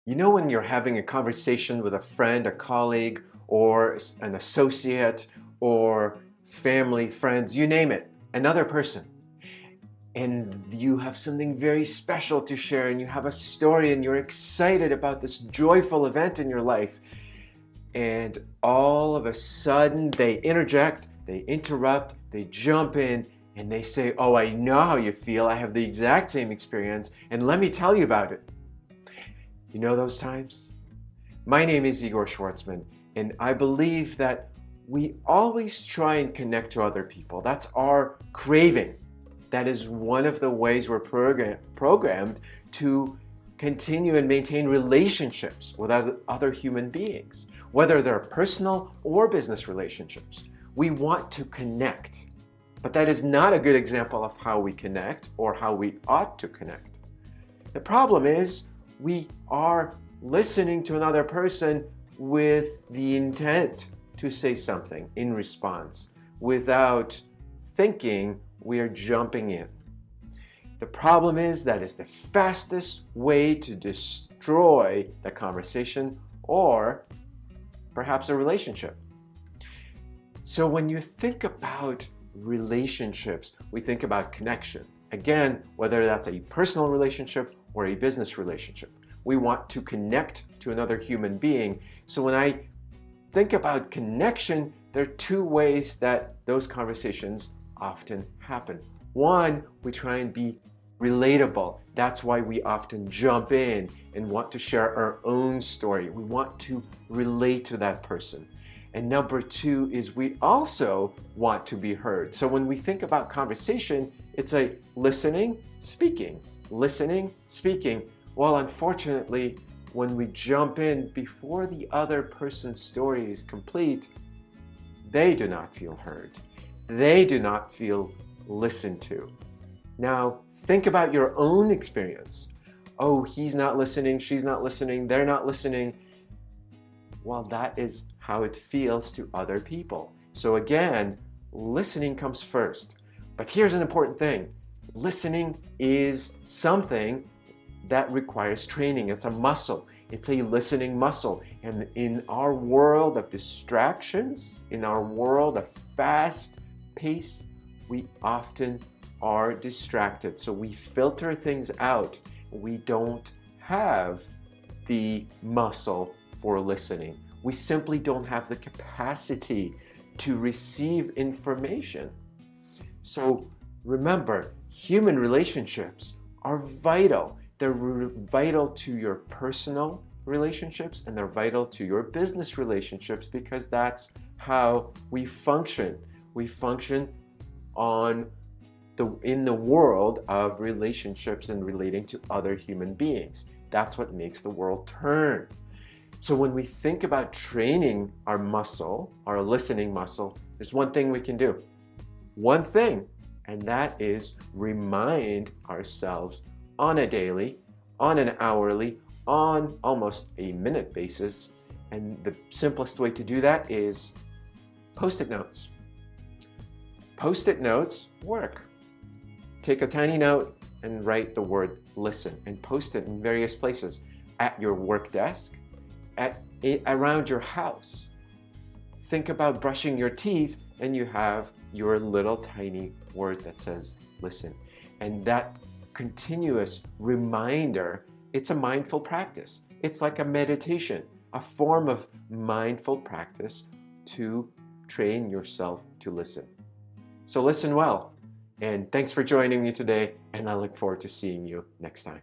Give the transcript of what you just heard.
You know when you're having a conversation with a friend, a colleague, or an associate, or family, friends, you name it, another person, and you have something very special to share, and you have a story, and you're excited about this joyful event in your life, and all of a sudden they interject, they interrupt, they jump in, and they say, "Oh, I know how you feel. I have the exact same experience, and let me tell you about it." You know those times? My name is Schwartzman, and I believe that we always try and connect to other people. That's our craving. That is one of the ways we're programmed to continue and maintain relationships with other human beings, whether they're personal or business relationships. We want to connect, but that is not a good example of how we connect or how we ought to connect. The problem is we are listening to another person with the intent to say something in response. Without thinking, we are jumping in. The problem is that is the fastest way to destroy the conversation or perhaps a relationship. So when you think about relationships, we think about connection. Again, whether that's a personal relationship or a business relationship. We want to connect to another human being. So when I think about connection, there are two ways that those conversations often happen. One, we try and be relatable. That's why we often jump in and want to share our own story. We want to relate to that person. And number two is we also want to be heard. So when we think about conversation, it's a listening, speaking, listening, speaking. Well, unfortunately, when we jump in before the other person's story is complete, they do not feel heard. They do not feel listened to. Now, think about your own experience. Oh, he's not listening, she's not listening, they're not listening. Well, that is how it feels to other people. So again, listening comes first. But here's an important thing. Listening is something that requires training. It's a muscle. It's a listening muscle. And in our world of distractions, in our world of fast pace, we often are distracted. So we filter things out. We don't have the muscle for listening. We simply don't have the capacity to receive information. So remember, human relationships are vital. They're vital to your personal relationships and they're vital to your business relationships because that's how we function. We function in the world of relationships and relating to other human beings. That's what makes the world turn. So when we think about training our muscle, our listening muscle, there's one thing we can do. One thing, and that is remind ourselves on a daily, on an hourly, on almost a minute basis. And the simplest way to do that is Post-it notes. Post-it notes work. Take a tiny note and write the word listen and post it in various places. At your work desk, around your house. Think about brushing your teeth and you have your little tiny word that says listen. And that continuous reminder, it's a mindful practice. It's like a meditation, a form of mindful practice to train yourself to listen. So listen well, and thanks for joining me today, and I look forward to seeing you next time.